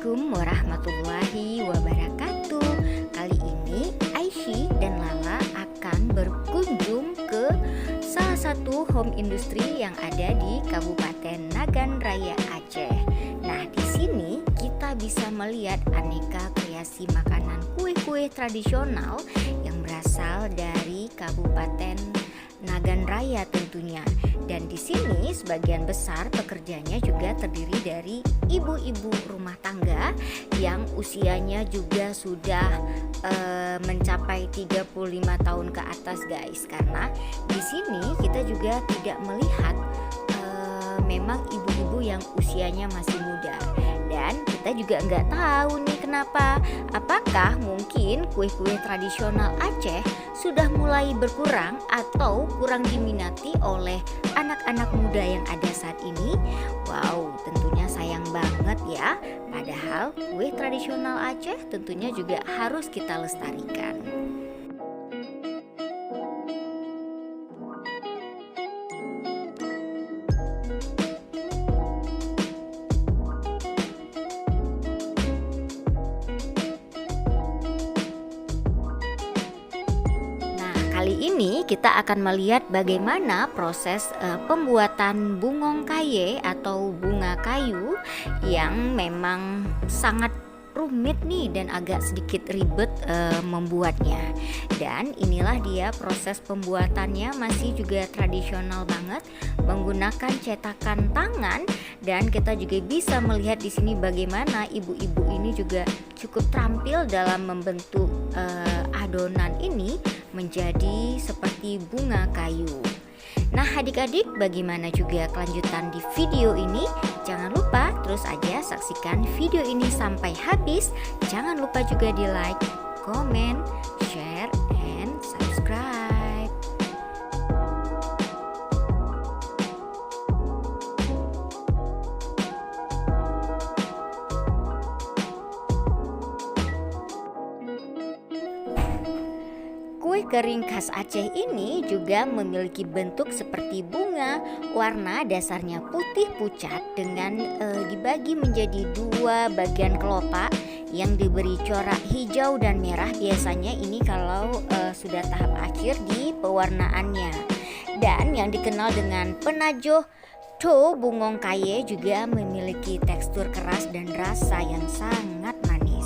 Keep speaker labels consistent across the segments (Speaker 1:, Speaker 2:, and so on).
Speaker 1: Assalamualaikum warahmatullahi wabarakatuh. Kali ini Aishi dan Lala akan berkunjung ke salah satu home industry yang ada di Kabupaten Nagan Raya, Aceh. Nah, di sini kita bisa melihat aneka kreasi makanan kue-kue tradisional yang berasal dari Kabupaten Nagan Raya tentunya. Dan di sini sebagian besar pekerjanya juga terdiri dari ibu-ibu rumah tangga yang usianya juga sudah mencapai 35 tahun ke atas, guys. Karena di sini kita juga tidak melihat memang ibu-ibu yang usianya masih muda. Dan kita juga nggak tahu nih kenapa. Apakah mungkin kue-kue tradisional Aceh sudah mulai berkurang atau kurang diminati oleh anak-anak muda yang ada saat ini? Wow, tentunya sayang banget ya. Padahal kue tradisional Aceh tentunya juga harus kita lestarikan. Kali ini kita akan melihat bagaimana proses pembuatan bungong kaye atau bunga kayu yang memang sangat rumit nih dan agak sedikit ribet membuatnya. Dan inilah dia proses pembuatannya, masih juga tradisional banget menggunakan cetakan tangan. Dan kita juga bisa melihat di sini bagaimana ibu-ibu ini juga cukup terampil dalam membentuk adonan ini menjadi seperti bunga kayu. Nah, adik-adik, bagaimana juga kelanjutan di video ini? Jangan lupa terus aja saksikan video ini sampai habis. Jangan lupa juga di like, comment, share, and subscribe. Kue kering khas Aceh ini juga memiliki bentuk seperti bunga. Warna dasarnya putih pucat dengan dibagi menjadi dua bagian kelopak yang diberi corak hijau dan merah. Biasanya ini kalau sudah tahap akhir di pewarnaannya. Dan yang dikenal dengan penajoh to bungong kaye juga memiliki tekstur keras dan rasa yang sangat manis.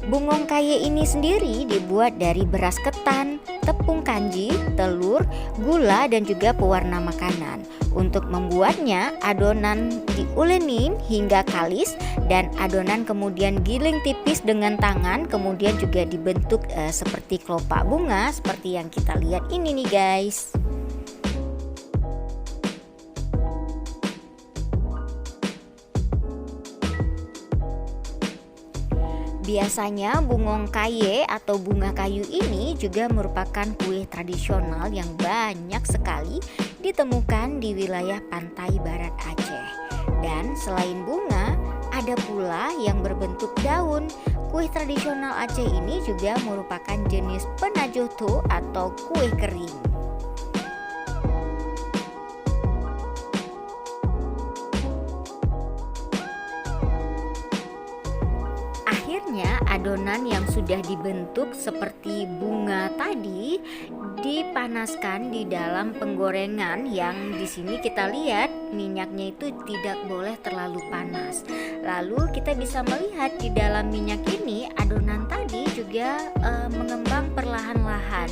Speaker 1: Bungong kaye ini sendiri dibuat dari beras ketan, tepung kanji, telur, gula, dan juga pewarna makanan. Untuk membuatnya, adonan diulenin hingga kalis dan adonan kemudian giling tipis dengan tangan, kemudian juga dibentuk seperti kelopak bunga seperti yang kita lihat ini nih, guys. Biasanya bungong kaye atau bunga kayu ini juga merupakan kue tradisional yang banyak sekali ditemukan di wilayah pantai barat Aceh. Dan selain bunga, ada pula yang berbentuk daun. Kue tradisional Aceh ini juga merupakan jenis penajoto atau kue kering. Akhirnya adonan yang sudah dibentuk seperti bunga tadi dipanaskan di dalam penggorengan yang di sini kita lihat minyaknya itu tidak boleh terlalu panas. Lalu kita bisa melihat di dalam minyak ini adonan tadi juga mengembang perlahan-lahan.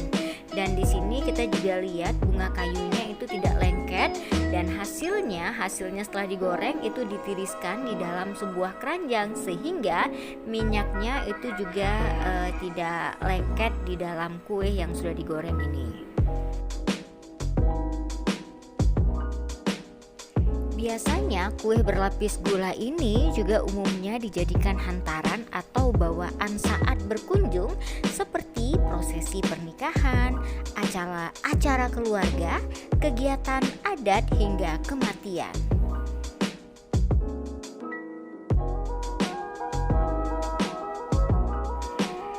Speaker 1: Dan di sini kita juga lihat bunga kayunya itu tidak lengket dan hasilnya setelah digoreng itu ditiriskan di dalam sebuah keranjang sehingga minyaknya itu juga tidak lengket di dalam kue yang sudah digoreng ini. Biasanya kue berlapis gula ini juga umumnya dijadikan hantaran atau bawaan saat berkunjung seperti prosesi pernikahan, acara keluarga, kegiatan adat hingga kematian.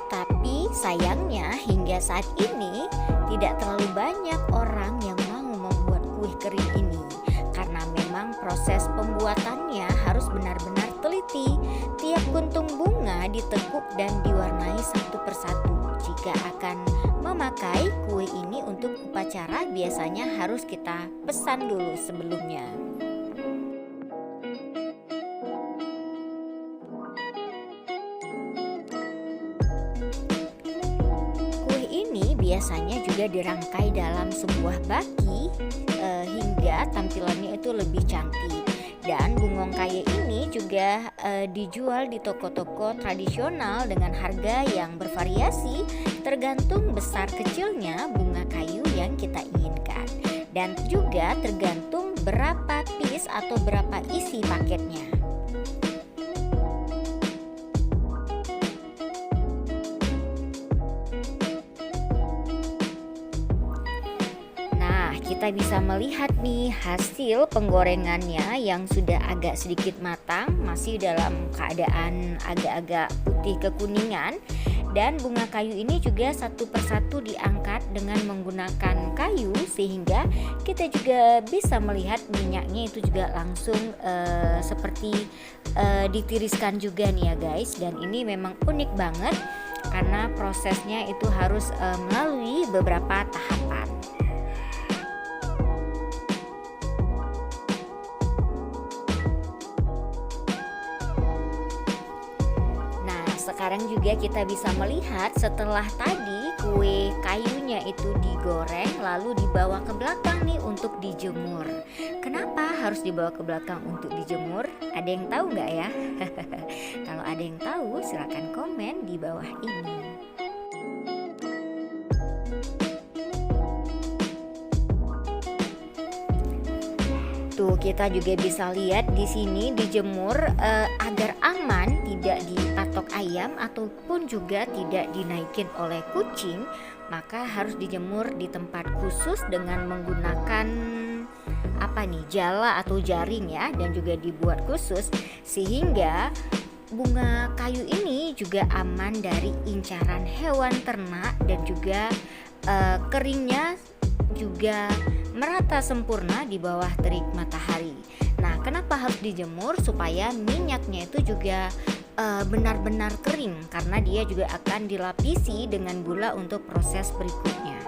Speaker 1: Tapi sayangnya hingga saat ini tidak terlalu banyak orang yang mau membuat kue kering ini karena memang proses pembuatannya harus benar-benar teliti. Tiap kuntung bunga ditekuk dan diwarnai satu persatu. Jika akan memakai kue ini untuk upacara, biasanya harus kita pesan dulu sebelumnya. Kue ini biasanya juga dirangkai dalam sebuah baki hingga tampilannya itu lebih cantik. Dan bungong kaye ini juga dijual di toko-toko tradisional dengan harga yang bervariasi tergantung besar kecilnya bunga kayu yang kita inginkan. Dan juga tergantung berapa piece atau berapa isi paketnya. Kita bisa melihat nih hasil penggorengannya yang sudah agak sedikit matang, masih dalam keadaan agak-agak putih kekuningan. Dan bunga kayu ini juga satu persatu diangkat dengan menggunakan kayu, sehingga kita juga bisa melihat minyaknya itu juga langsung seperti ditiriskan juga nih ya guys. Dan ini memang unik banget karena prosesnya itu harus melalui beberapa tahapan. Sekarang juga kita bisa melihat setelah tadi kue kayunya itu digoreng lalu dibawa ke belakang nih untuk dijemur. Kenapa harus dibawa ke belakang untuk dijemur? Ada yang tahu nggak ya? Kalau ada yang tahu silakan komen di bawah ini. Tuh kita juga bisa lihat di sini dijemur agar aman, tidak dipatok ayam ataupun juga tidak dinaikin oleh kucing, maka harus dijemur di tempat khusus dengan menggunakan jala atau jaring ya, dan juga dibuat khusus sehingga bunga kayu ini juga aman dari incaran hewan ternak dan juga keringnya juga merata sempurna di bawah terik matahari. Nah, kenapa harus dijemur? Supaya minyaknya itu juga benar-benar kering, karena dia juga akan dilapisi dengan gula untuk proses berikutnya.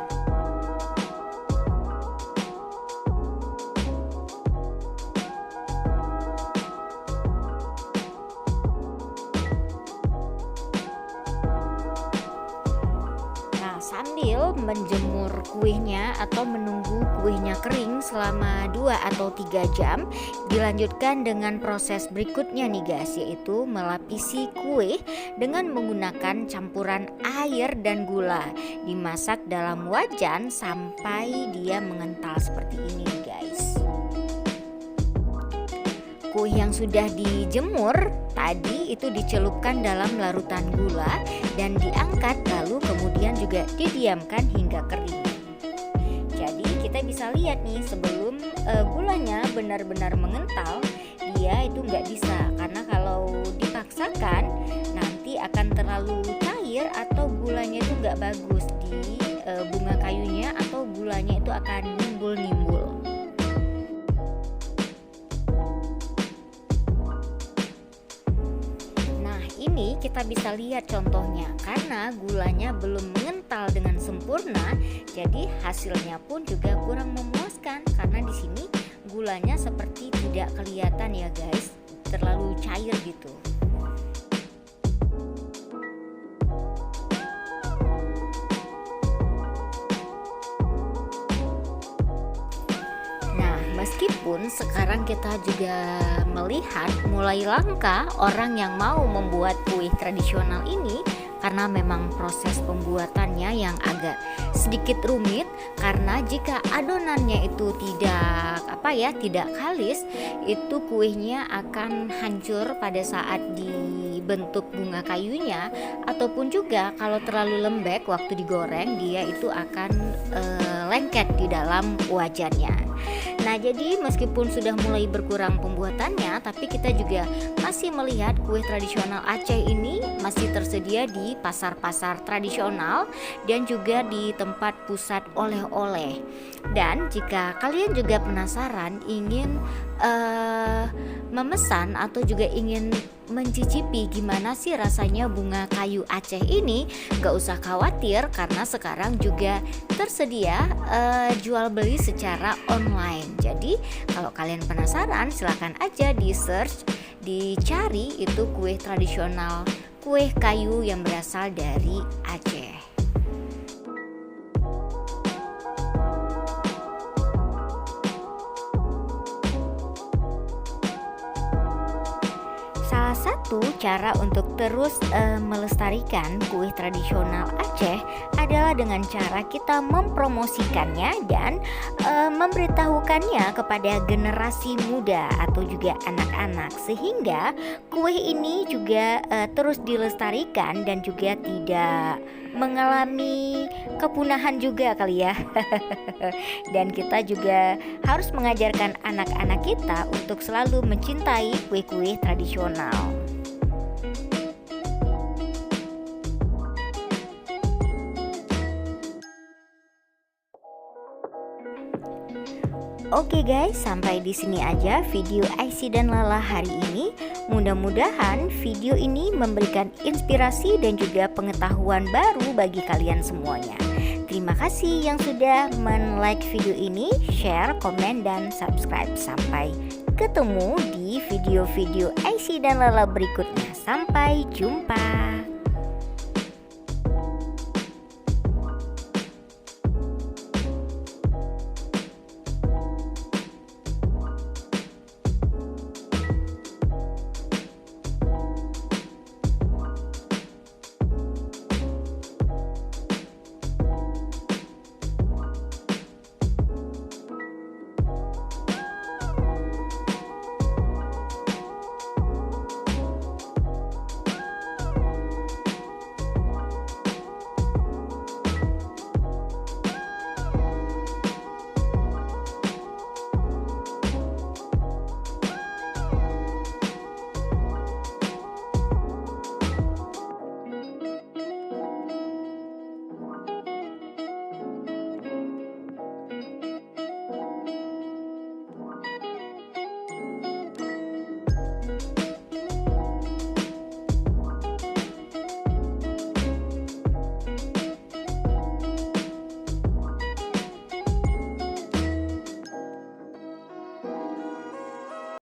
Speaker 1: Sambil menjemur kuenya atau menunggu kuenya kering selama 2 atau 3 jam, dilanjutkan dengan proses berikutnya nih guys, yaitu melapisi kue dengan menggunakan campuran air dan gula. Dimasak dalam wajan sampai dia mengental seperti ini guys. Kue yang sudah dijemur tadi itu dicelupkan dalam larutan gula dan diangkat, lalu kemudian juga didiamkan hingga kering. Jadi kita bisa lihat nih, sebelum gulanya benar-benar mengental, dia itu nggak bisa, karena kalau dipaksakan nanti akan terlalu cair atau gulanya itu nggak bagus di bunga kayunya, atau gulanya itu akan nimbul-nimbul. Ini kita bisa lihat contohnya, karena gulanya belum mengental dengan sempurna, jadi hasilnya pun juga kurang memuaskan, karena di sini gulanya seperti tidak kelihatan ya guys, terlalu cair gitu. Meskipun sekarang kita juga melihat mulai langka orang yang mau membuat kue tradisional ini, karena memang proses pembuatannya yang agak sedikit rumit, karena jika adonannya itu tidak kalis, itu kuenya akan hancur pada saat bentuk bunga kayunya, ataupun juga kalau terlalu lembek waktu digoreng dia itu akan lengket di dalam wajannya. Nah, jadi meskipun sudah mulai berkurang pembuatannya, tapi kita juga masih melihat kue tradisional Aceh ini masih tersedia di pasar-pasar tradisional dan juga di tempat pusat oleh-oleh. Dan jika kalian juga penasaran ingin memesan atau juga ingin mencicipi gimana sih rasanya bunga kayu Aceh ini, gak usah khawatir karena sekarang juga tersedia jual beli secara online. Jadi kalau kalian penasaran silahkan aja di search, dicari itu kue tradisional, kue kayu yang berasal dari Aceh. Salah satu cara untuk terus melestarikan kue tradisional Aceh adalah dengan cara kita mempromosikannya dan memberitahukannya kepada generasi muda atau juga anak-anak, sehingga kue ini juga terus dilestarikan dan juga tidak mengalami kepunahan juga kali ya. Dan kita juga harus mengajarkan anak-anak kita untuk selalu mencintai kue-kue tradisional. Oke guys, sampai di sini aja video Aisy dan Lala hari ini. Mudah-mudahan video ini memberikan inspirasi dan juga pengetahuan baru bagi kalian semuanya. Terima kasih yang sudah men-like video ini, share, komen, dan subscribe. Sampai ketemu di video-video Aisy dan Lala berikutnya. Sampai jumpa.